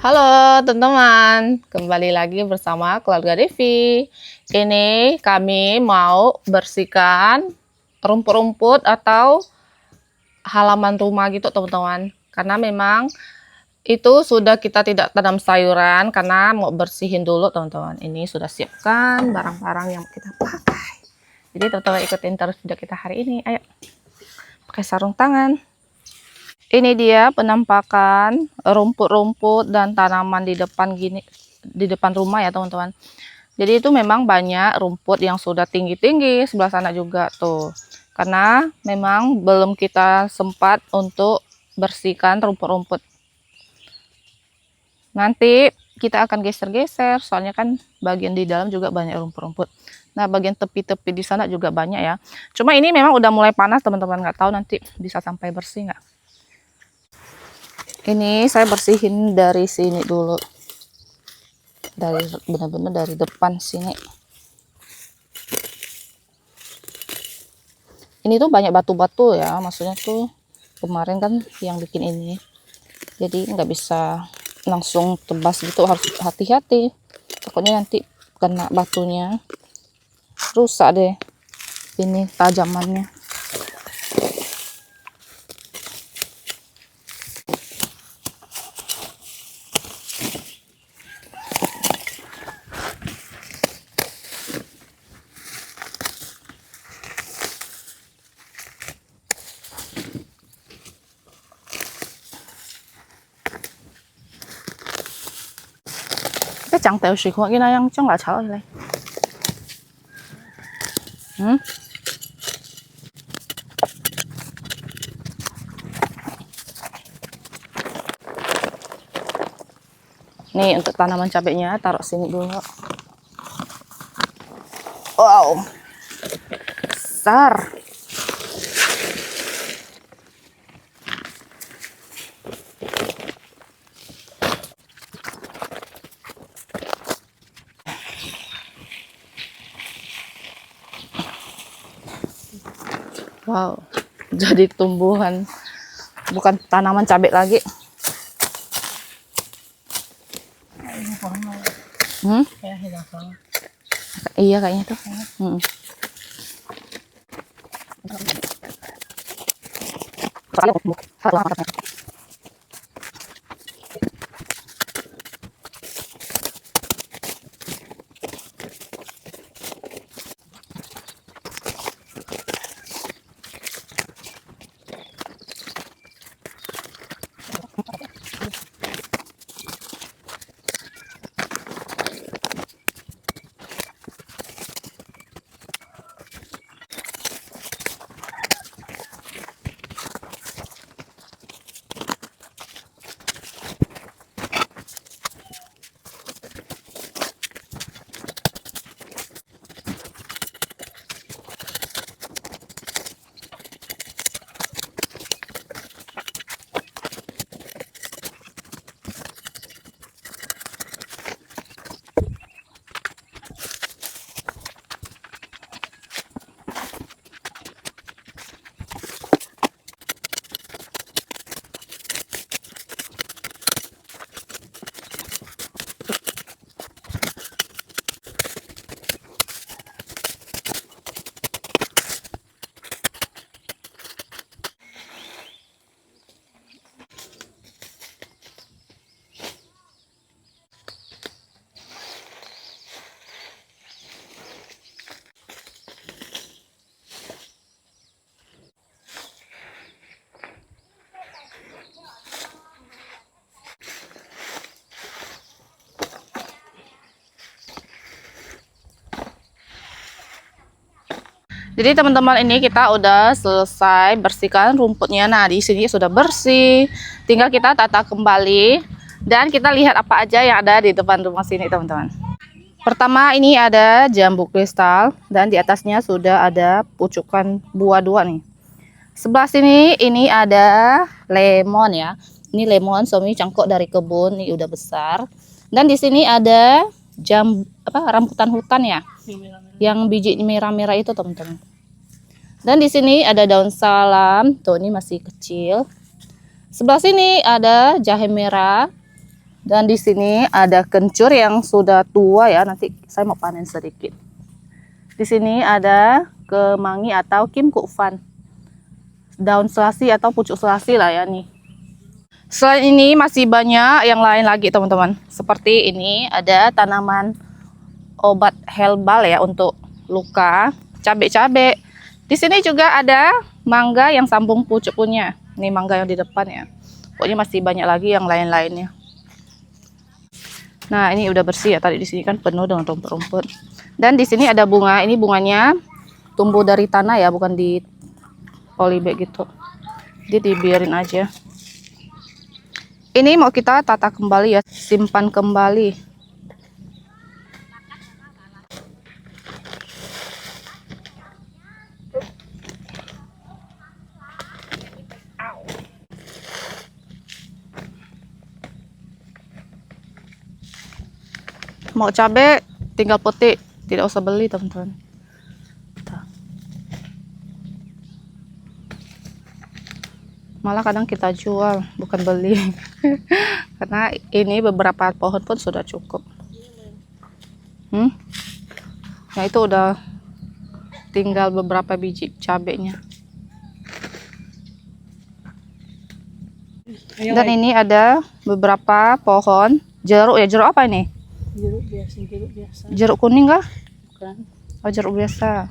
Halo teman-teman, kembali lagi bersama keluarga Devi. Ini kami mau bersihkan rumput-rumput atau halaman rumah gitu teman-teman. Karena memang itu sudah kita tidak tanam sayuran karena mau bersihin dulu teman-teman. Ini sudah siapkan barang-barang yang kita pakai. Jadi teman-teman ikutin terus video kita hari ini. Ayo, pakai sarung tangan. Ini dia penampakan rumput-rumput dan tanaman di depan gini, di depan rumah ya teman-teman. Jadi itu memang banyak rumput yang sudah tinggi-tinggi, sebelah sana juga tuh. Karena memang belum kita sempat untuk bersihkan rumput-rumput. Nanti kita akan geser-geser, soalnya kan bagian di dalam juga banyak rumput-rumput. Nah, bagian tepi-tepi di sana juga banyak ya. Cuma ini memang udah mulai panas teman-teman, nggak tahu nanti bisa sampai bersih nggak. Ini saya bersihin dari sini dulu, dari benar-benar dari depan sini. Ini tuh banyak batu-batu ya, maksudnya tuh kemarin kan yang bikin ini, jadi nggak bisa langsung tebas gitu, harus hati-hati, takutnya nanti kena batunya rusak deh ini tajamannya. Cái chẳng tiểu水貨，見到樣將來炒起嚟。Nih untuk tanaman cabenya taruh sini dulu. Wow, besar. Wow, jadi tumbuhan, bukan tanaman cabai lagi. Iya kayaknya tuh. Jadi teman-teman, ini kita udah selesai bersihkan rumputnya. Nah, di sini sudah bersih. Tinggal kita tata kembali dan kita lihat apa aja yang ada di depan rumah sini, teman-teman. Pertama, ini ada jambu kristal dan di atasnya sudah ada pucukan buah dua nih. Sebelah sini ini ada lemon ya. Ini lemon Somi cangkok dari kebun, ini udah besar. Dan di sini ada rambutan hutan ya, yang biji merah-merah itu teman-teman. Dan di sini ada daun salam, tuh ini masih kecil. Sebelah sini ada jahe merah, Dan di sini ada kencur yang sudah tua ya. Nanti saya mau panen sedikit. Di sini ada kemangi atau Kim Kuk Fan. Daun selasi atau pucuk selasi lah ya nih. Selain ini masih banyak yang lain lagi teman-teman. Seperti ini ada tanaman obat herbal ya untuk luka, cabai-cabai. Di sini juga ada mangga yang sambung pucuk punya. Ini mangga yang di depan ya. Pokoknya masih banyak lagi yang lain-lainnya. Nah, ini udah bersih ya. Tadi di sini kan penuh dengan rumput-rumput. Dan di sini ada bunga. Ini bunganya tumbuh dari tanah ya, bukan di polybag gitu. Jadi dibiarin aja. Ini mau kita tata kembali ya, simpan kembali. Mau cabai tinggal petik, tidak usah beli teman-teman. Malah kadang kita jual, bukan beli. Karena ini beberapa pohon pun sudah cukup. Nah itu udah tinggal beberapa biji cabenya. Dan ini ada beberapa pohon jeruk ya. Jeruk apa ini? Jeruk biasa, jeruk biasa. Jeruk kuning kah? Bukan. Oh, jeruk biasa.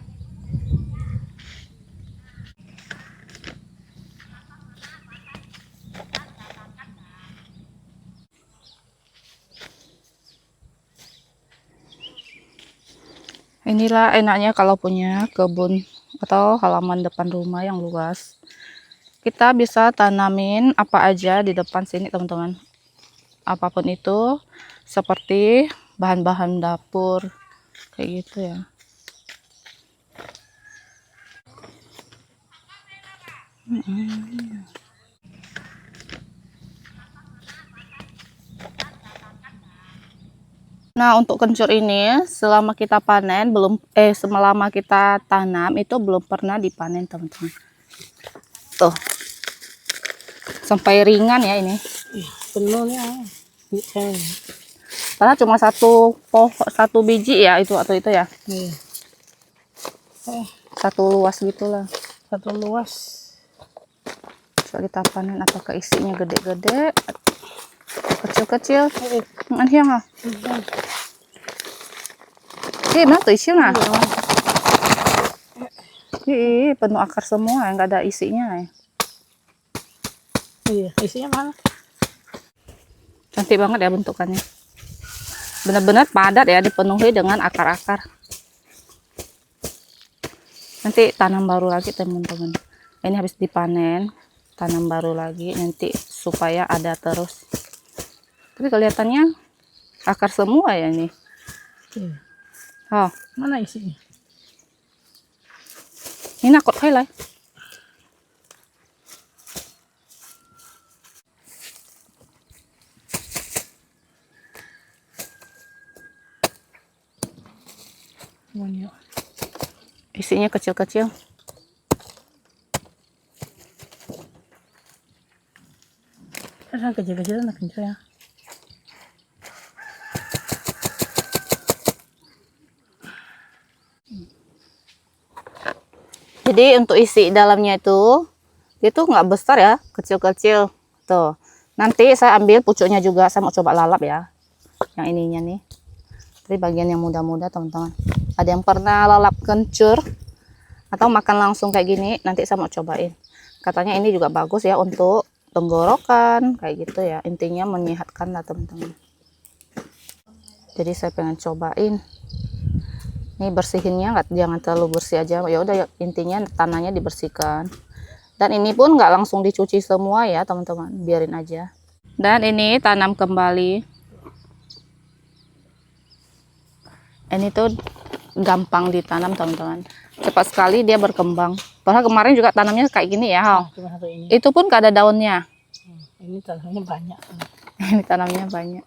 Inilah enaknya kalau punya kebun atau halaman depan rumah yang luas. Kita bisa tanamin apa aja di depan sini teman-teman. Apapun itu, seperti bahan-bahan dapur kayak gitu ya. Nah, untuk kencur ini selama kita panen selama kita tanam itu belum pernah dipanen teman-teman. Tuh. Sampai ringan ya ini. Penuhnya. Padahal cuma satu biji ya itu atau itu ya. Iya. Satu luas gitulah. Satu luas. Coba kita panen apakah isinya gede-gede, kecil-kecil. Ang hiang ah. Mana tuh isinya? Ih, penuh akar semua, nggak ada isinya ya. Iya, isinya mana? Cantik banget ya bentukannya. Benar-benar padat ya, dipenuhi dengan akar-akar. Nanti tanam baru lagi teman-teman. Ini habis dipanen, tanam baru lagi nanti supaya ada terus. Tapi kelihatannya akar semua ya ini. Iya. Oh, Mana isinya? ini nakot highlight. Banyak. Isinya kecil-kecil. Kan kecil-kecil nak kencur ya. Jadi untuk isi dalamnya itu nggak besar ya, kecil-kecil. Tuh. Nanti saya ambil pucuknya juga, saya mau coba lalap ya. Yang ininya nih. Tapi bagian yang muda-muda teman-teman. Ada yang pernah lalap kencur atau makan langsung kayak gini, nanti saya mau cobain. Katanya ini juga bagus ya untuk tenggorokan kayak gitu ya. Intinya menyehatkan lah teman-teman. Jadi saya pengen cobain. Ini bersihinnya jangan terlalu bersih aja. Ya udah intinya tanahnya dibersihkan. Dan ini pun nggak langsung dicuci semua ya teman-teman, biarin aja. Dan ini tanam kembali. Ini tuh gampang ditanam teman-teman. Cepat sekali dia berkembang. Padahal kemarin juga tanamnya kayak gini ya. Cuma satu ini. Itu pun gak ada daunnya. Ini tanahnya banyak. Ini tanamnya banyak.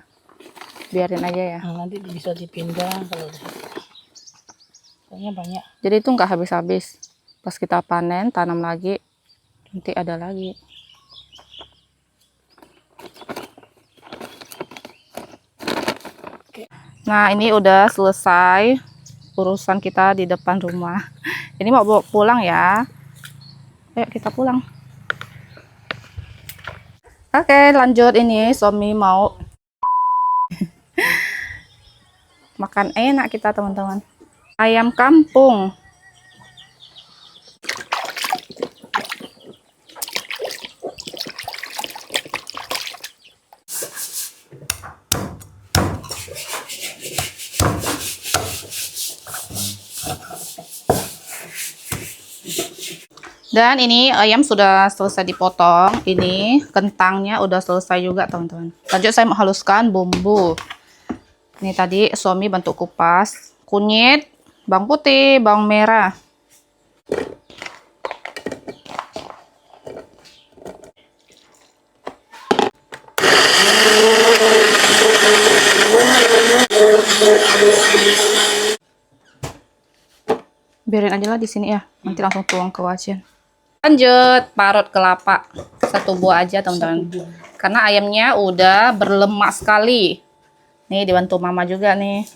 Biarin aja ya. Nah, nanti bisa dipindah kalau soalnya banyak. Jadi itu nggak habis-habis. Pas kita panen, tanam lagi, nanti ada lagi. Nah, ini udah selesai urusan kita di depan rumah. Ini mau bawa pulang ya. Ayo kita pulang. Oke, lanjut. Ini suami mau makan enak kita, teman-teman. Ayam kampung. Dan ini ayam sudah selesai dipotong. Ini kentangnya udah selesai juga, teman-teman. Lanjut saya mau haluskan bumbu. Ini tadi suami bantu kupas. Kunyit, bawang putih, bawang merah. Biarin aja lah di sini ya. Nanti langsung tuang ke wajan. Lanjut, parut kelapa. Satu buah aja, teman-teman. Karena ayamnya udah berlemak sekali. Nih, dibantu mama juga nih.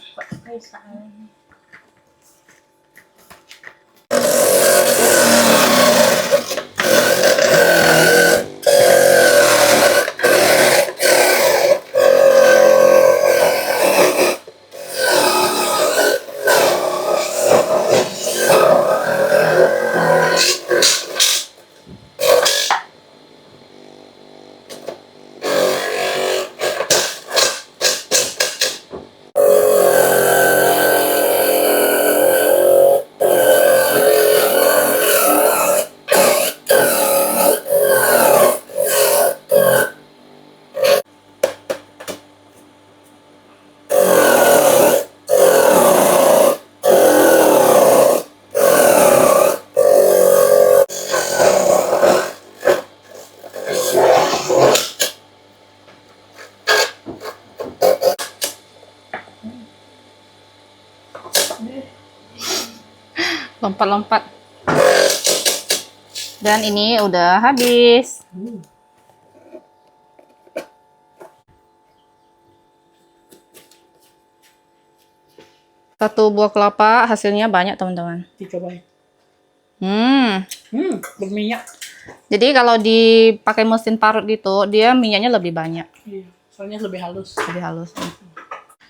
Lompat-lompat. Dan ini udah habis. Satu buah kelapa hasilnya banyak, teman-teman. Dicobain. Berminyak. Jadi kalau dipakai mesin parut gitu, dia minyaknya lebih banyak. Iya, soalnya lebih halus. Lebih halus.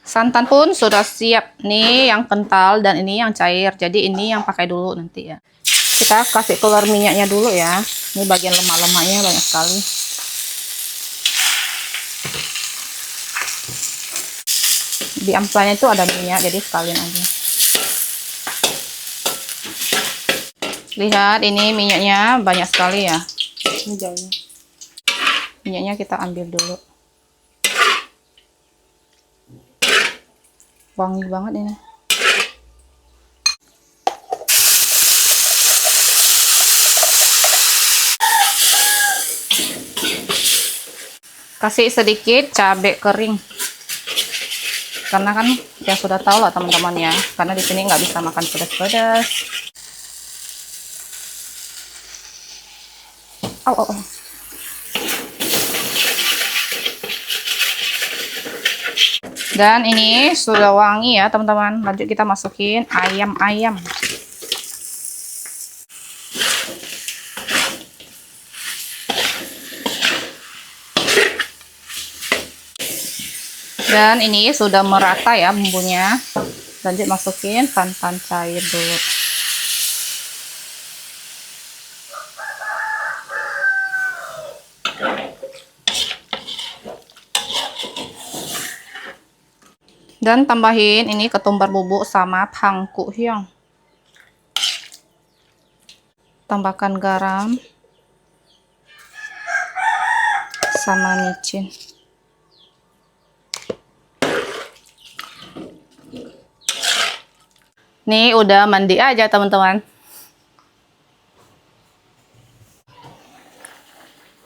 Santan pun sudah siap. Nih yang kental dan ini yang cair. Jadi ini yang pakai dulu nanti ya. Kita kasih keluar minyaknya dulu ya. Ini bagian lemak-lemaknya banyak sekali. Di amplasnya itu ada minyak, jadi sekalian aja. Lihat, ini minyaknya banyak sekali ya. Ini jauhnya. Minyaknya kita ambil dulu. Wangi banget ini. Kasih sedikit cabai kering. Karena kan ya sudah tahu lah teman-teman ya. Karena di sini nggak bisa makan pedas-pedas. Oh. Dan ini sudah wangi ya teman-teman. Lanjut kita masukin ayam-ayam. Dan ini sudah merata ya bumbunya. Lanjut masukin santan cair dulu. Dan tambahin ini ketumbar bubuk sama pangku hyang. Tambahkan garam sama micin. Nih udah mandi aja teman-teman.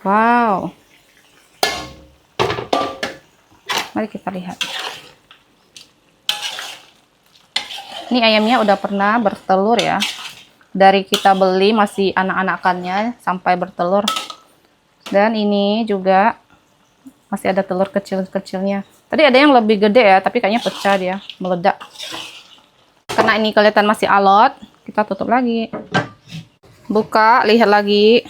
Wow. Mari kita lihat. Ini ayamnya udah pernah bertelur ya. Dari kita beli masih anak-anakannya sampai bertelur. Dan ini juga masih ada telur kecil-kecilnya. Tadi ada yang lebih gede ya, tapi kayaknya pecah dia, meledak. Karena ini kelihatan masih alot, kita tutup lagi. Buka, lihat lagi.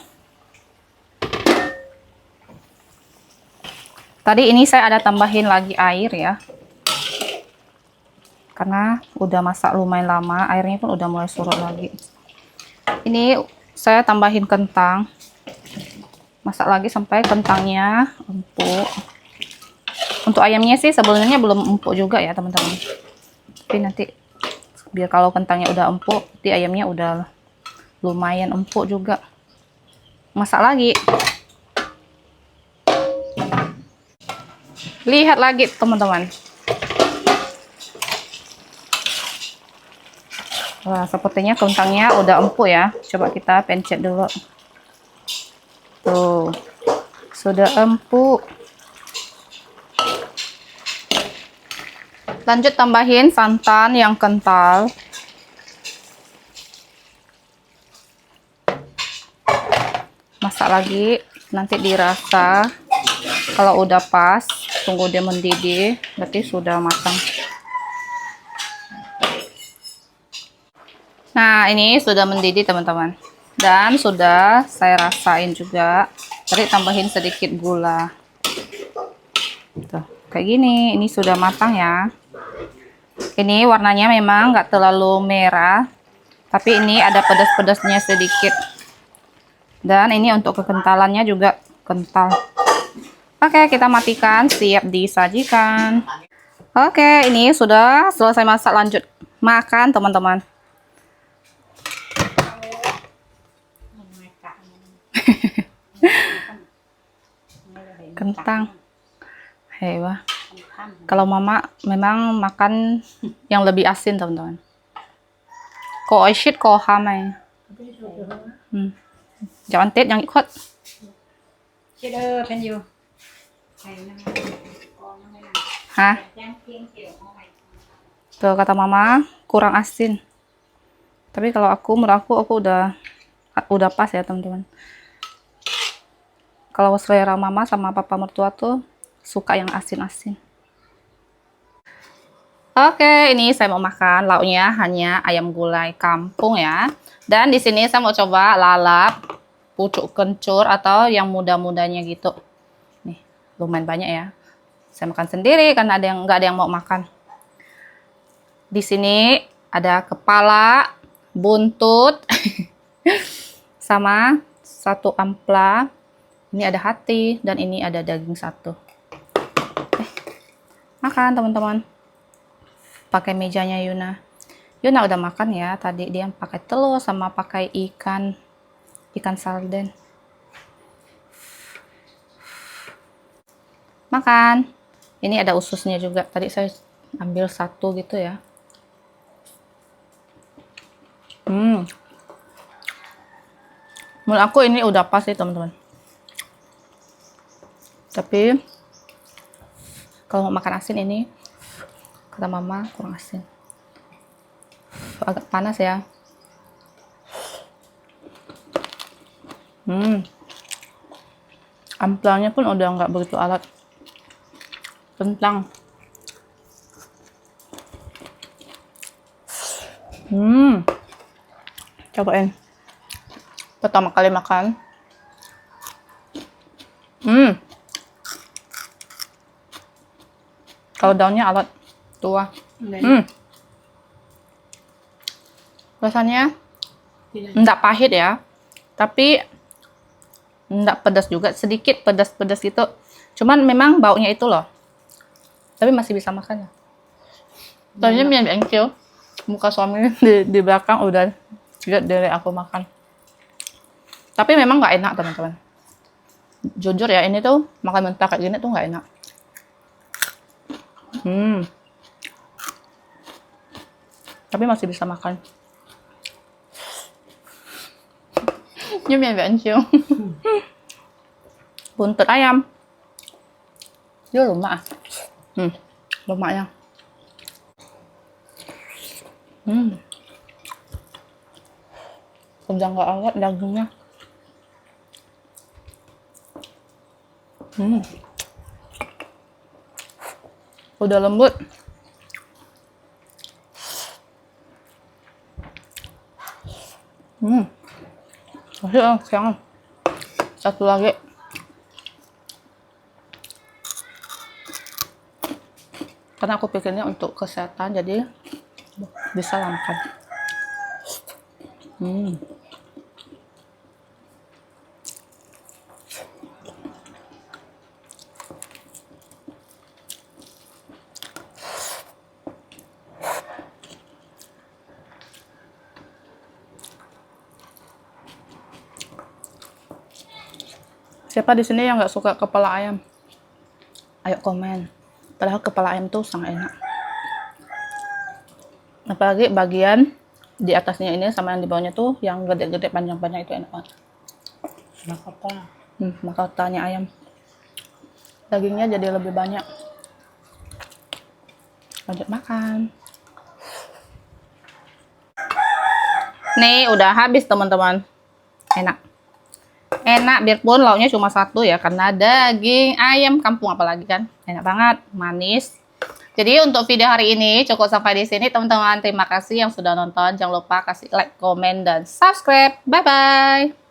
Tadi ini saya ada tambahin lagi air ya. Karena udah masak lumayan lama, airnya pun udah mulai surut lagi. Ini saya tambahin kentang. Masak lagi sampai kentangnya empuk. Untuk ayamnya sih sebenarnya belum empuk juga ya teman-teman. Tapi nanti biar kalau kentangnya udah empuk, nanti ayamnya udah lumayan empuk juga. Masak lagi. Lihat lagi teman-teman. Wah, sepertinya kentangnya udah empuk ya. Coba kita pencet dulu. Tuh, sudah empuk. Lanjut tambahin santan yang kental. Masak lagi, nanti dirasa. Kalau udah pas, tunggu dia mendidih, berarti sudah matang. Nah, ini sudah mendidih teman-teman. Dan sudah saya rasain juga. Tadi tambahin sedikit gula. Tuh, kayak gini, ini sudah matang ya. Ini warnanya memang nggak terlalu merah, tapi ini ada pedas-pedasnya sedikit. Dan ini untuk kekentalannya juga kental. Oke, kita matikan, siap disajikan. Oke, ini sudah selesai masak, lanjut makan teman-teman. Kentang. Hewa. Kalau mama memang makan yang lebih asin teman-teman. Cô ấy shit cô ham này. Chào ăn Tết yang ikut. Hah? Tuh kata mama kurang asin. Tapi kalau menurut aku udah pas ya teman-teman. Kalau selera mama sama papa mertua tuh suka yang asin-asin. Oke, ini saya mau makan lauknya hanya ayam gulai kampung ya. Dan di sini saya mau coba lalap, pucuk kencur atau yang muda-mudanya gitu. Nih, lumayan banyak ya. Saya makan sendiri karena nggak ada yang mau makan. Di sini ada kepala, buntut, sama satu ampla. Ini ada hati dan ini ada daging satu. Makan teman-teman. Pakai mejanya Yuna. Yuna udah makan ya. Tadi dia pakai telur sama pakai ikan sarden. Makan. Ini ada ususnya juga. Tadi saya ambil satu gitu ya. Menurut aku ini udah pas sih teman-teman. Tapi kalau mau makan asin ini kata mama kurang asin, agak panas ya. Amplanya pun udah nggak begitu alat. Kentang. Cobain. Pertama kali makan. Kalau daunnya alat tua. Rasanya enggak pahit ya, tapi enggak pedas juga, sedikit pedas-pedas gitu. Cuman memang baunya itu loh. Tapi masih bisa makan ya. Tadinya mie bengkel, muka suami di belakang udah lihat dari aku makan. Tapi memang nggak enak teman-teman. Jujur ya, ini tuh makan mentah kayak gini tuh nggak enak. Tapi masih bisa makan. Như mì bạn chiều. Buntut ayam. Dia lemak. Lemaknya. Udah nggak awet dagingnya. Udah lembut. Masih sayang. Satu lagi. Karena aku pikirnya untuk kesehatan, jadi bisa lah makan. Siapa di sini yang nggak suka kepala ayam? Ayo komen. Padahal kepala ayam tuh sangat enak. Apalagi bagian di atasnya ini sama yang di bawahnya tuh yang gede-gede panjang-panjang itu enak banget. Mahkota. Mahkotanya ayam. Dagingnya jadi lebih banyak. Lanjut makan. Nih udah habis teman-teman. Enak. Enak biarpun lauknya cuma satu ya, karena daging ayam kampung apalagi kan. Enak banget, manis. Jadi untuk video hari ini cukup sampai di sini teman-teman. Terima kasih yang sudah nonton. Jangan lupa kasih like, komen, dan subscribe. Bye bye.